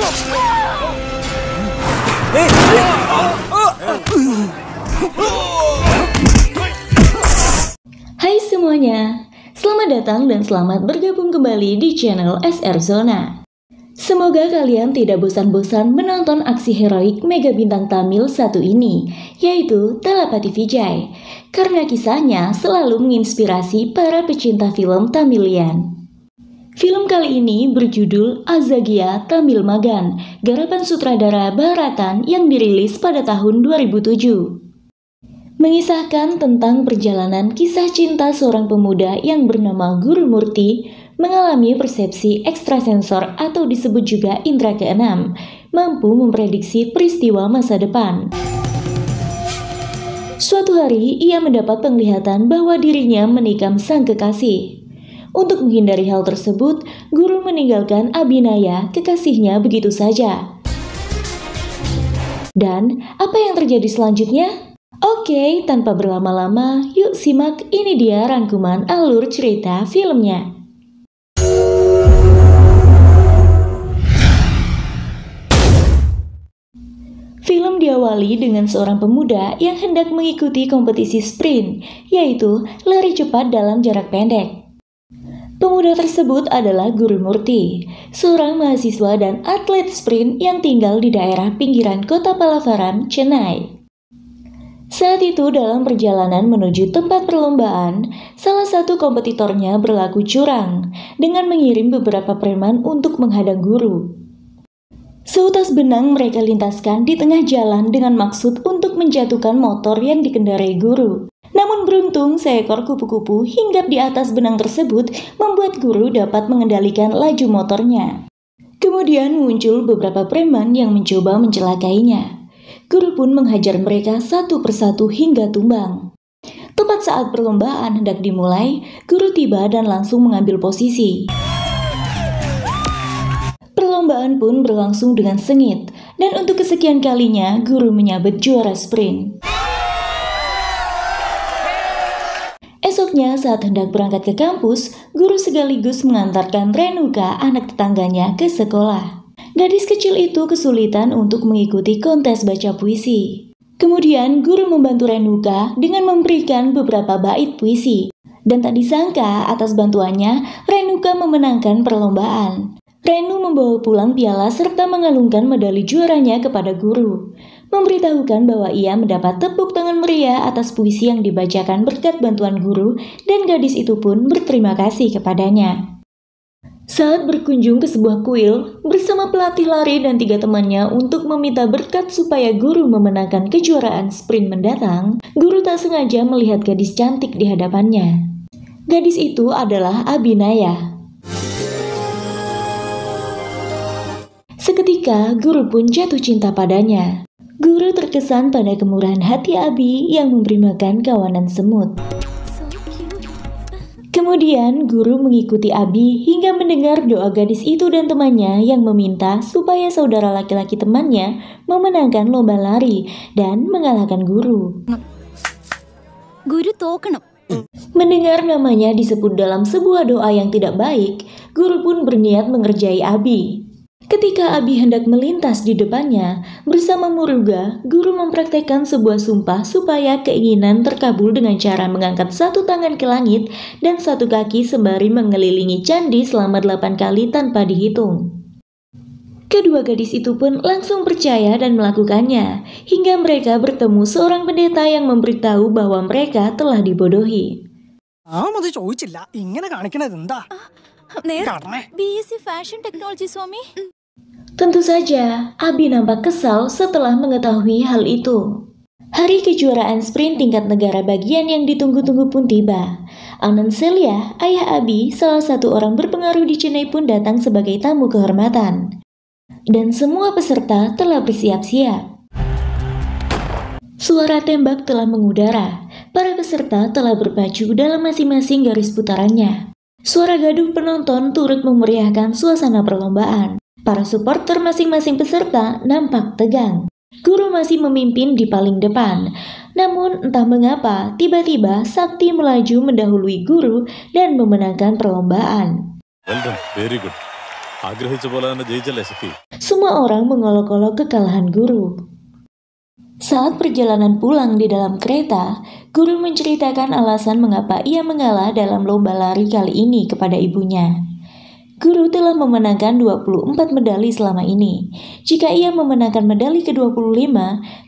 Hai semuanya, selamat datang dan selamat bergabung kembali di channel SR Zona. Semoga kalian tidak bosan-bosan menonton aksi heroik mega bintang Tamil satu ini, yaitu Thalapathy Vijay, karena kisahnya selalu menginspirasi para pecinta film Tamilian. Film kali ini berjudul Azagya Tamil Magan, garapan sutradara Bharatan yang dirilis pada tahun 2007. Mengisahkan tentang perjalanan kisah cinta seorang pemuda yang bernama Guru Murti mengalami persepsi ekstrasensor atau disebut juga indera keenam, mampu memprediksi peristiwa masa depan. Suatu hari ia mendapat penglihatan bahwa dirinya menikam sang kekasih. Untuk menghindari hal tersebut, Guru meninggalkan Abhinaya, kekasihnya, begitu saja. Dan apa yang terjadi selanjutnya? Oke, tanpa berlama-lama, yuk simak, ini dia rangkuman alur cerita filmnya. Film diawali dengan seorang pemuda yang hendak mengikuti kompetisi sprint, yaitu lari cepat dalam jarak pendek. Pemuda tersebut adalah Guru Murti, seorang mahasiswa dan atlet sprint yang tinggal di daerah pinggiran kota Palavaram, Chennai. Saat itu dalam perjalanan menuju tempat perlombaan, salah satu kompetitornya berlaku curang dengan mengirim beberapa preman untuk menghadang Guru. Seutas benang mereka lintaskan di tengah jalan dengan maksud untuk menjatuhkan motor yang dikendarai Guru. Namun beruntung seekor kupu-kupu hinggap di atas benang tersebut membuat Guru dapat mengendalikan laju motornya. Kemudian muncul beberapa preman yang mencoba mencelakainya. Guru pun menghajar mereka satu persatu hingga tumbang. Tepat saat perlombaan hendak dimulai, Guru tiba dan langsung mengambil posisi. Perlombaan pun berlangsung dengan sengit, dan untuk kesekian kalinya Guru menyabet juara sprint. Esoknya saat hendak berangkat ke kampus, Guru sekaligus mengantarkan Renuka, anak tetangganya, ke sekolah. Gadis kecil itu kesulitan untuk mengikuti kontes baca puisi. Kemudian Guru membantu Renuka dengan memberikan beberapa bait puisi. Dan tak disangka atas bantuannya, Renuka memenangkan perlombaan. Renu membawa pulang piala serta mengalungkan medali juaranya kepada Guru, memberitahukan bahwa ia mendapat tepuk tangan meriah atas puisi yang dibacakan berkat bantuan Guru, dan gadis itu pun berterima kasih kepadanya. Saat berkunjung ke sebuah kuil bersama pelatih lari dan 3 temannya untuk meminta berkat supaya Guru memenangkan kejuaraan sprint mendatang, Guru tak sengaja melihat gadis cantik di hadapannya. Gadis itu adalah Abhinaya. Seketika, Guru pun jatuh cinta padanya. Guru terkesan pada kemurahan hati Abi yang memberi makan kawanan semut. Kemudian, Guru mengikuti Abi hingga mendengar doa gadis itu dan temannya yang meminta supaya saudara laki-laki temannya memenangkan lomba lari dan mengalahkan Guru. Guru tokenam. Mendengar namanya disebut dalam sebuah doa yang tidak baik, Guru pun berniat mengerjai Abi. Ketika Abi hendak melintas di depannya, bersama Muruga, Guru mempraktekkan sebuah sumpah supaya keinginan terkabul dengan cara mengangkat satu tangan ke langit dan satu kaki sembari mengelilingi candi selama 8 kali tanpa dihitung. Kedua gadis itu pun langsung percaya dan melakukannya, hingga mereka bertemu seorang pendeta yang memberitahu bahwa mereka telah dibodohi. BSc Fashion Technology, Swami. Tentu saja, Abi nampak kesal setelah mengetahui hal itu. Hari kejuaraan sprint tingkat negara bagian yang ditunggu-tunggu pun tiba. Anand Celia, ayah Abi, salah satu orang berpengaruh di Chennai pun datang sebagai tamu kehormatan. Dan semua peserta telah bersiap-siap. Suara tembak telah mengudara. Para peserta telah berpacu dalam masing-masing garis putarannya. Suara gaduh penonton turut memeriahkan suasana perlombaan. Para supporter masing-masing peserta nampak tegang. Guru masih memimpin di paling depan. Namun entah mengapa, tiba-tiba Sakti melaju mendahului Guru dan memenangkan perlombaan. Well done, very good. Semua orang mengolok-olok kekalahan guru. Saat perjalanan pulang di dalam kereta, guru menceritakan alasan mengapa ia mengalah dalam lomba lari kali ini kepada ibunya. Guru telah memenangkan 24 medali selama ini. Jika ia memenangkan medali ke-25,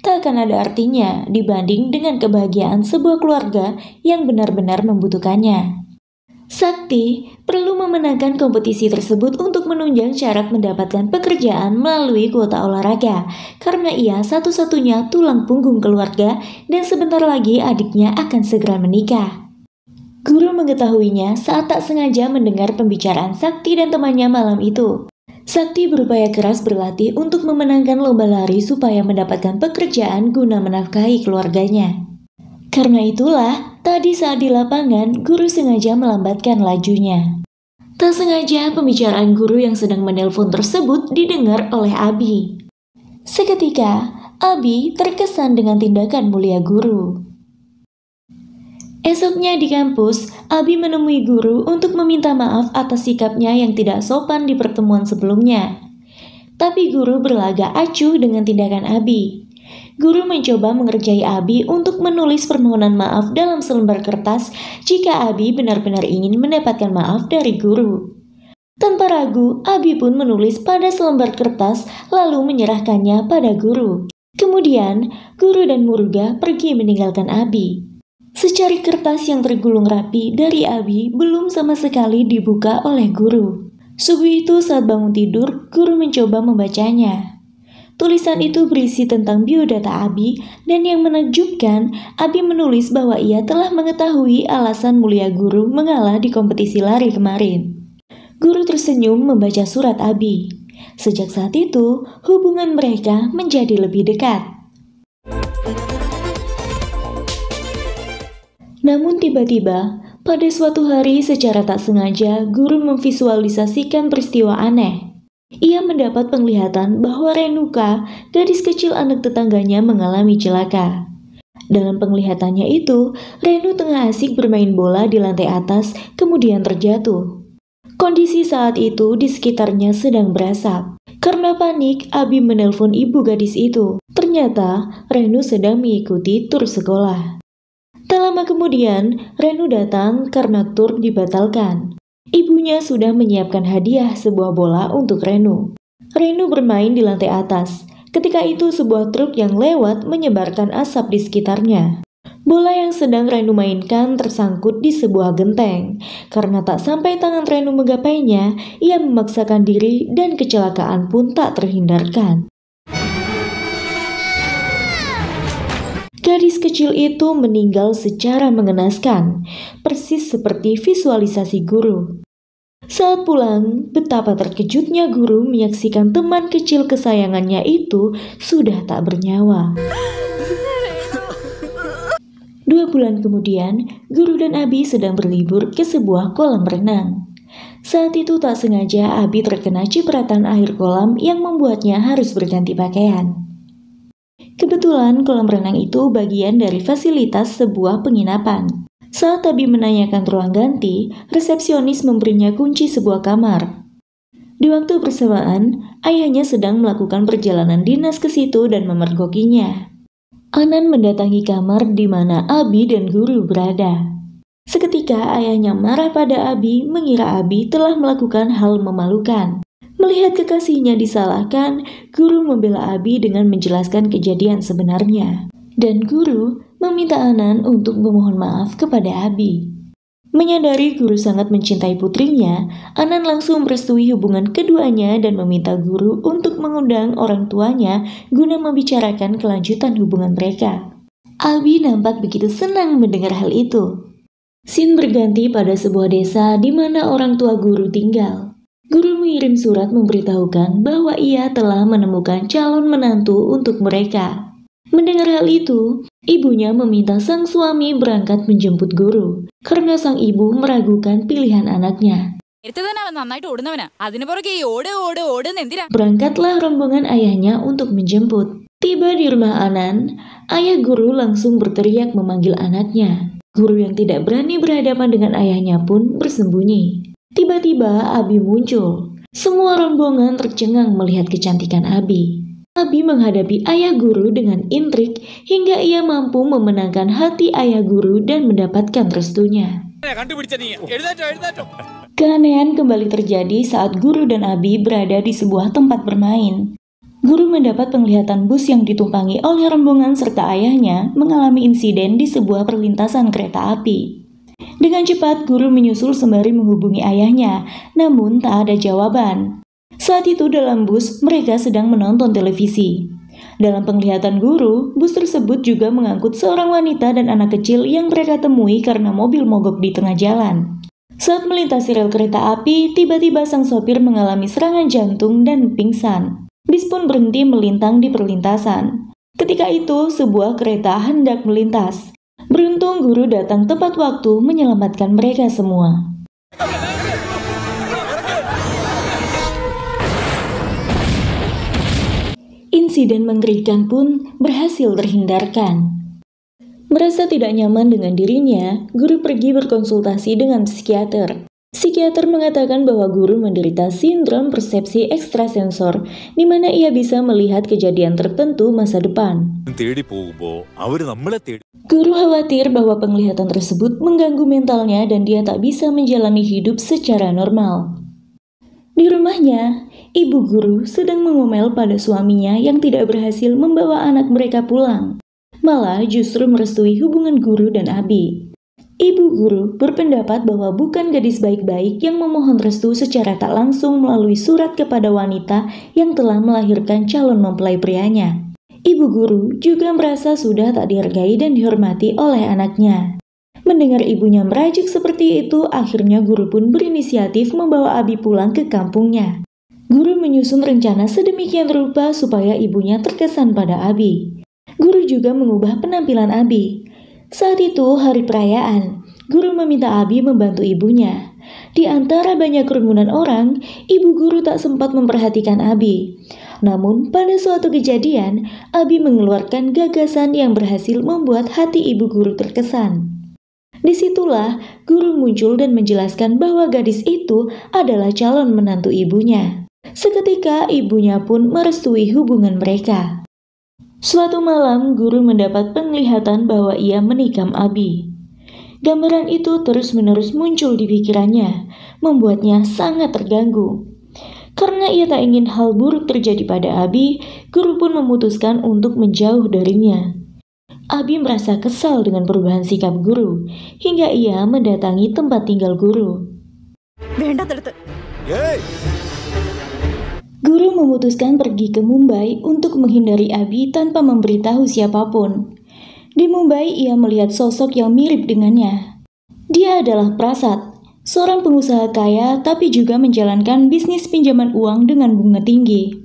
tak akan ada artinya dibanding dengan kebahagiaan sebuah keluarga yang benar-benar membutuhkannya. Sakti perlu memenangkan kompetisi tersebut untuk menunjang syarat mendapatkan pekerjaan melalui kuota olahraga, karena ia satu-satunya tulang punggung keluarga dan sebentar lagi adiknya akan segera menikah. Guru mengetahuinya saat tak sengaja mendengar pembicaraan Sakti dan temannya malam itu. Sakti berupaya keras berlatih untuk memenangkan lomba lari supaya mendapatkan pekerjaan guna menafkahi keluarganya. Karena itulah, tadi saat di lapangan, guru sengaja melambatkan lajunya. Tak sengaja pembicaraan guru yang sedang menelpon tersebut didengar oleh Abi. Seketika, Abi terkesan dengan tindakan mulia guru. Esoknya di kampus, Abi menemui guru untuk meminta maaf atas sikapnya yang tidak sopan di pertemuan sebelumnya. Tapi guru berlagak acuh dengan tindakan Abi. Guru mencoba mengerjai Abi untuk menulis permohonan maaf dalam selembar kertas jika Abi benar-benar ingin mendapatkan maaf dari guru. Tanpa ragu, Abi pun menulis pada selembar kertas lalu menyerahkannya pada guru. Kemudian, guru dan Muruga pergi meninggalkan Abi. Secari kertas yang tergulung rapi dari Abi belum sama sekali dibuka oleh guru. Subuh itu saat bangun tidur, guru mencoba membacanya. Tulisan itu berisi tentang biodata Abi dan yang menakjubkan, Abi menulis bahwa ia telah mengetahui alasan mulia guru mengalah di kompetisi lari kemarin. Guru tersenyum membaca surat Abi. Sejak saat itu, hubungan mereka menjadi lebih dekat. Namun tiba-tiba, pada suatu hari secara tak sengaja, guru memvisualisasikan peristiwa aneh. Ia mendapat penglihatan bahwa Renuka, gadis kecil anak tetangganya, mengalami celaka. Dalam penglihatannya itu, Renu tengah asik bermain bola di lantai atas, kemudian terjatuh. Kondisi saat itu di sekitarnya sedang berasap. Karena panik, Abi menelpon ibu gadis itu. Ternyata, Renu sedang mengikuti tur sekolah. Tak lama kemudian, Renu datang karena tur dibatalkan. Ibunya sudah menyiapkan hadiah sebuah bola untuk Renu. Renu bermain di lantai atas. Ketika itu sebuah truk yang lewat menyebarkan asap di sekitarnya. Bola yang sedang Renu mainkan tersangkut di sebuah genteng. Karena tak sampai tangan Renu menggapainya, ia memaksakan diri dan kecelakaan pun tak terhindarkan. Gadis kecil itu meninggal secara mengenaskan, persis seperti visualisasi guru. Saat pulang, betapa terkejutnya guru menyaksikan teman kecil kesayangannya itu sudah tak bernyawa. 2 bulan kemudian, guru dan Abi sedang berlibur ke sebuah kolam renang. Saat itu tak sengaja Abi terkena cipratan air kolam yang membuatnya harus berganti pakaian. Kebetulan kolam renang itu bagian dari fasilitas sebuah penginapan. Saat Abi menanyakan ruang ganti, resepsionis memberinya kunci sebuah kamar. Di waktu bersamaan, ayahnya sedang melakukan perjalanan dinas ke situ dan memergokinya. Anan mendatangi kamar di mana Abi dan guru berada. Seketika ayahnya marah pada Abi, mengira Abi telah melakukan hal memalukan. Melihat kekasihnya disalahkan, guru membela Abi dengan menjelaskan kejadian sebenarnya. Dan guru meminta Anan untuk memohon maaf kepada Abi. Menyadari guru sangat mencintai putrinya, Anan langsung merestui hubungan keduanya dan meminta guru untuk mengundang orang tuanya guna membicarakan kelanjutan hubungan mereka. Abi nampak begitu senang mendengar hal itu. Scene berganti pada sebuah desa di mana orang tua guru tinggal. Guru mengirim surat memberitahukan bahwa ia telah menemukan calon menantu untuk mereka. Mendengar hal itu, ibunya meminta sang suami berangkat menjemput guru, karena sang ibu meragukan pilihan anaknya. Berangkatlah rombongan ayahnya untuk menjemput. Tiba di rumah Anan, ayah guru langsung berteriak memanggil anaknya. Guru yang tidak berani berhadapan dengan ayahnya pun bersembunyi. Tiba-tiba Abi muncul. Semua rombongan tercengang melihat kecantikan Abi. Abi menghadapi ayah guru dengan intrik hingga ia mampu memenangkan hati ayah guru dan mendapatkan restunya. Keanehan kembali terjadi saat guru dan Abi berada di sebuah tempat bermain. Guru mendapat penglihatan bus yang ditumpangi oleh rombongan serta ayahnya mengalami insiden di sebuah perlintasan kereta api. Dengan cepat guru menyusul sembari menghubungi ayahnya, namun tak ada jawaban. Saat itu dalam bus mereka sedang menonton televisi. Dalam penglihatan guru, bus tersebut juga mengangkut seorang wanita dan anak kecil yang mereka temui karena mobil mogok di tengah jalan. Saat melintasi rel kereta api, tiba-tiba sang sopir mengalami serangan jantung dan pingsan. Bis pun berhenti melintang di perlintasan. Ketika itu, sebuah kereta hendak melintas. Beruntung guru datang tepat waktu menyelamatkan mereka semua. Insiden mengerikan pun berhasil terhindarkan. Merasa tidak nyaman dengan dirinya, guru pergi berkonsultasi dengan psikiater. Psikiater mengatakan bahwa guru menderita sindrom persepsi ekstrasensor, di mana ia bisa melihat kejadian tertentu masa depan. Guru khawatir bahwa penglihatan tersebut mengganggu mentalnya dan dia tak bisa menjalani hidup secara normal. Di rumahnya, ibu guru sedang mengomel pada suaminya yang tidak berhasil membawa anak mereka pulang. Malah justru merestui hubungan guru dan Abi. Ibu guru berpendapat bahwa bukan gadis baik-baik yang memohon restu secara tak langsung melalui surat kepada wanita yang telah melahirkan calon mempelai prianya. Ibu guru juga merasa sudah tak dihargai dan dihormati oleh anaknya. Mendengar ibunya merajuk seperti itu, akhirnya guru pun berinisiatif membawa Abi pulang ke kampungnya. Guru menyusun rencana sedemikian rupa supaya ibunya terkesan pada Abi. Guru juga mengubah penampilan Abi. Saat itu hari perayaan, guru meminta Abi membantu ibunya. Di antara banyak kerumunan orang, ibu guru tak sempat memperhatikan Abi. Namun pada suatu kejadian, Abi mengeluarkan gagasan yang berhasil membuat hati ibu guru terkesan. Disitulah guru muncul dan menjelaskan bahwa gadis itu adalah calon menantu ibunya. Seketika ibunya pun merestui hubungan mereka. Suatu malam, guru mendapat penglihatan bahwa ia menikam Abi. Gambaran itu terus-menerus muncul di pikirannya, membuatnya sangat terganggu. Karena ia tak ingin hal buruk terjadi pada Abi, guru pun memutuskan untuk menjauh darinya. Abi merasa kesal dengan perubahan sikap guru, hingga ia mendatangi tempat tinggal guru. Guru memutuskan pergi ke Mumbai untuk menghindari Abi tanpa memberitahu siapapun. Di Mumbai ia melihat sosok yang mirip dengannya. Dia adalah Prasad, seorang pengusaha kaya tapi juga menjalankan bisnis pinjaman uang dengan bunga tinggi.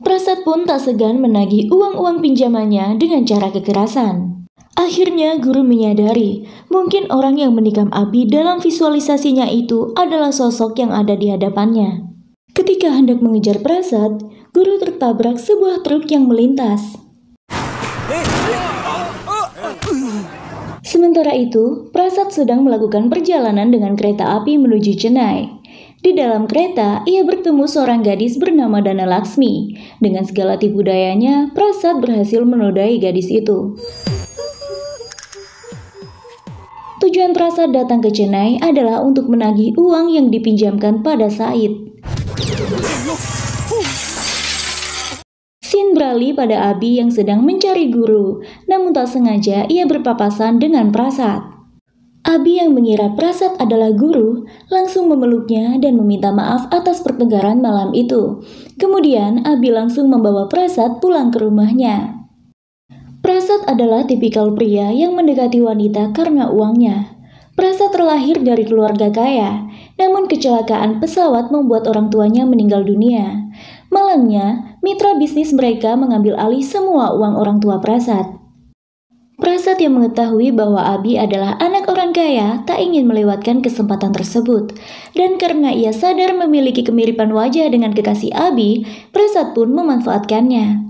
Prasad pun tak segan menagih uang-uang pinjamannya dengan cara kekerasan. Akhirnya guru menyadari, mungkin orang yang menikam Abi dalam visualisasinya itu adalah sosok yang ada di hadapannya. Ketika hendak mengejar Prasad, guru tertabrak sebuah truk yang melintas. Sementara itu, Prasad sedang melakukan perjalanan dengan kereta api menuju Chennai. Di dalam kereta, ia bertemu seorang gadis bernama Dana Laksmi. Dengan segala tipu dayanya, Prasad berhasil menodai gadis itu. Tujuan Prasad datang ke Chennai adalah untuk menagih uang yang dipinjamkan pada Said. Scene beralih pada Abi yang sedang mencari guru, namun tak sengaja ia berpapasan dengan Prasad. Abi yang mengira Prasad adalah guru, langsung memeluknya dan meminta maaf atas pertengkaran malam itu. Kemudian Abi langsung membawa Prasad pulang ke rumahnya. Prasad adalah tipikal pria yang mendekati wanita karena uangnya. Prasad terlahir dari keluarga kaya, namun kecelakaan pesawat membuat orang tuanya meninggal dunia. Malangnya, mitra bisnis mereka mengambil alih semua uang orang tua Prasad. Prasad yang mengetahui bahwa Abi adalah anak orang kaya tak ingin melewatkan kesempatan tersebut. Dan karena ia sadar memiliki kemiripan wajah dengan kekasih Abi, Prasad pun memanfaatkannya.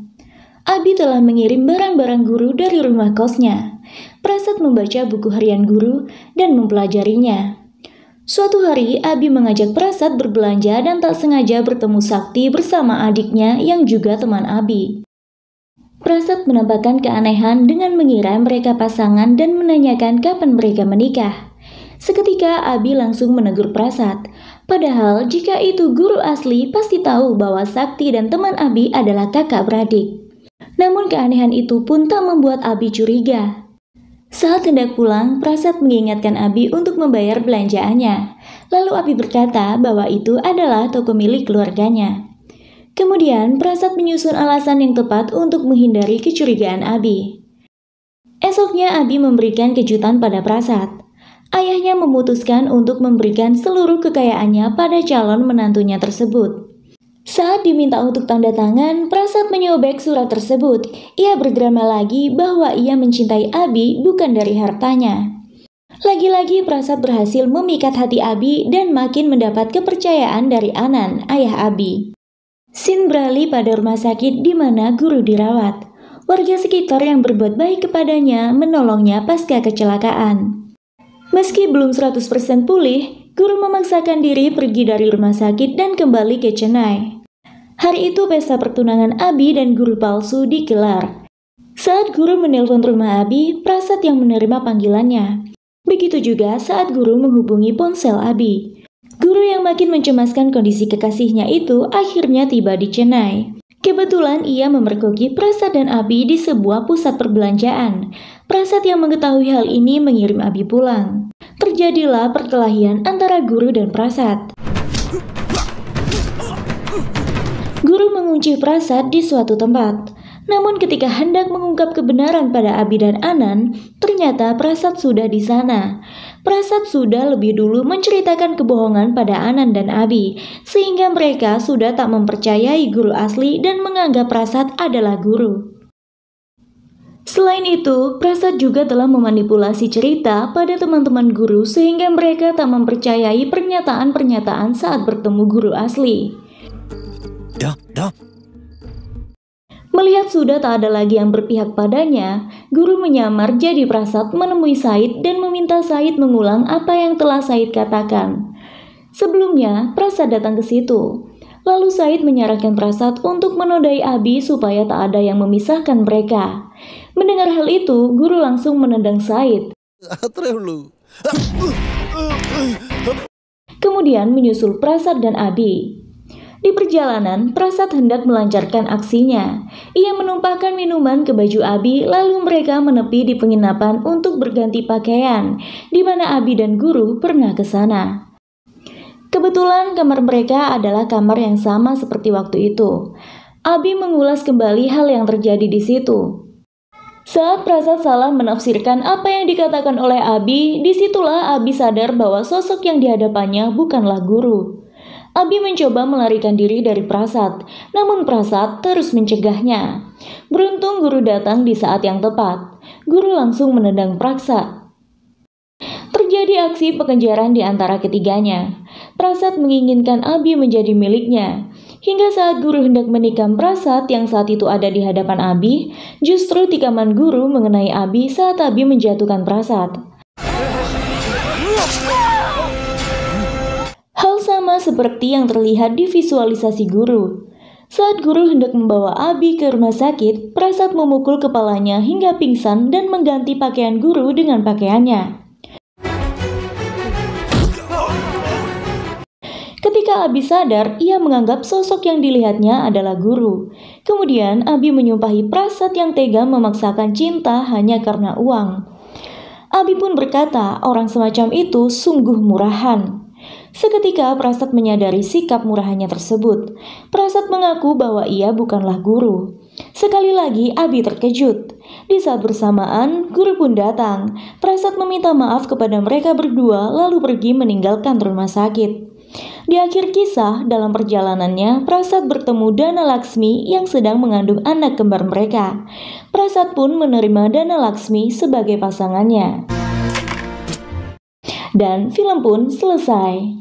Abi telah mengirim barang-barang guru dari rumah kosnya. Prasad membaca buku harian guru dan mempelajarinya. Suatu hari, Abi mengajak Prasad berbelanja dan tak sengaja bertemu Sakti bersama adiknya yang juga teman Abi. Prasad menampakkan keanehan dengan mengira mereka pasangan dan menanyakan kapan mereka menikah. Seketika Abi langsung menegur Prasad. Padahal jika itu guru asli pasti tahu bahwa Sakti dan teman Abi adalah kakak beradik. Namun keanehan itu pun tak membuat Abi curiga. Saat hendak pulang, Prasad mengingatkan Abi untuk membayar belanjaannya. Lalu Abi berkata bahwa itu adalah toko milik keluarganya. Kemudian Prasad menyusun alasan yang tepat untuk menghindari kecurigaan Abi. Esoknya Abi memberikan kejutan pada Prasad. Ayahnya memutuskan untuk memberikan seluruh kekayaannya pada calon menantunya tersebut. Saat diminta untuk tanda tangan, Prasad menyobek surat tersebut. Ia berdrama lagi bahwa ia mencintai Abi bukan dari hartanya. Lagi-lagi Prasad berhasil memikat hati Abi dan makin mendapat kepercayaan dari Anan, ayah Abi. Scene beralih pada rumah sakit di mana guru dirawat. Warga sekitar yang berbuat baik kepadanya menolongnya pasca kecelakaan. Meski belum 100% pulih, guru memaksakan diri pergi dari rumah sakit dan kembali ke Chennai. Hari itu pesta pertunangan Abi dan guru palsu digelar. Saat guru menelpon rumah Abi, Prasad yang menerima panggilannya. Begitu juga saat guru menghubungi ponsel Abi. Guru yang makin mencemaskan kondisi kekasihnya itu akhirnya tiba di Chennai. Kebetulan ia memergoki Prasad dan Abi di sebuah pusat perbelanjaan. Prasad yang mengetahui hal ini mengirim Abi pulang. Terjadilah perkelahian antara guru dan Prasad. Guru mengunci Prasad di suatu tempat. Namun ketika hendak mengungkap kebenaran pada Abi dan Anan, ternyata Prasad sudah di sana. Prasad sudah lebih dulu menceritakan kebohongan pada Anan dan Abi, sehingga mereka sudah tak mempercayai guru asli dan menganggap Prasad adalah guru. Selain itu, Prasad juga telah memanipulasi cerita pada teman-teman guru sehingga mereka tak mempercayai pernyataan-pernyataan saat bertemu guru asli. Melihat sudah tak ada lagi yang berpihak padanya, guru menyamar jadi Prasad menemui Said dan meminta Said mengulang apa yang telah Said katakan. Sebelumnya, Prasad datang ke situ. Lalu Said menyarankan Prasad untuk menodai Abi supaya tak ada yang memisahkan mereka. Mendengar hal itu, guru langsung menendang Said. Kemudian menyusul Prasad dan Abi. Di perjalanan, Prasad hendak melancarkan aksinya. Ia menumpahkan minuman ke baju Abi, lalu mereka menepi di penginapan untuk berganti pakaian, di mana Abi dan guru pernah ke sana. Kebetulan kamar mereka adalah kamar yang sama seperti waktu itu. Abi mengulas kembali hal yang terjadi di situ. Saat Prasad salah menafsirkan apa yang dikatakan oleh Abi, disitulah Abi sadar bahwa sosok yang dihadapannya bukanlah guru. Abi mencoba melarikan diri dari Prasad, namun Prasad terus mencegahnya. Beruntung guru datang di saat yang tepat. Guru langsung menendang Prasad. Terjadi aksi pengejaran di antara ketiganya. Prasad menginginkan Abi menjadi miliknya. Hingga saat guru hendak menikam Prasad yang saat itu ada di hadapan Abi, justru tikaman guru mengenai Abi saat Abi menjatuhkan Prasad. Hal sama seperti yang terlihat di visualisasi guru. Saat guru hendak membawa Abi ke rumah sakit, Prasad memukul kepalanya hingga pingsan dan mengganti pakaian guru dengan pakaiannya. Ketika Abi sadar, ia menganggap sosok yang dilihatnya adalah guru. Kemudian Abi menyumpahi Prasad yang tega memaksakan cinta hanya karena uang. Abi pun berkata, orang semacam itu sungguh murahan. Seketika Prasad menyadari sikap murahannya tersebut. Prasad mengaku bahwa ia bukanlah guru. Sekali lagi Abi terkejut. Di saat bersamaan, guru pun datang. Prasad meminta maaf kepada mereka berdua lalu pergi meninggalkan rumah sakit. Di akhir kisah, dalam perjalanannya, Prasad bertemu Dana Laksmi yang sedang mengandung anak kembar mereka. Prasad pun menerima Dana Laksmi sebagai pasangannya. Dan film pun selesai.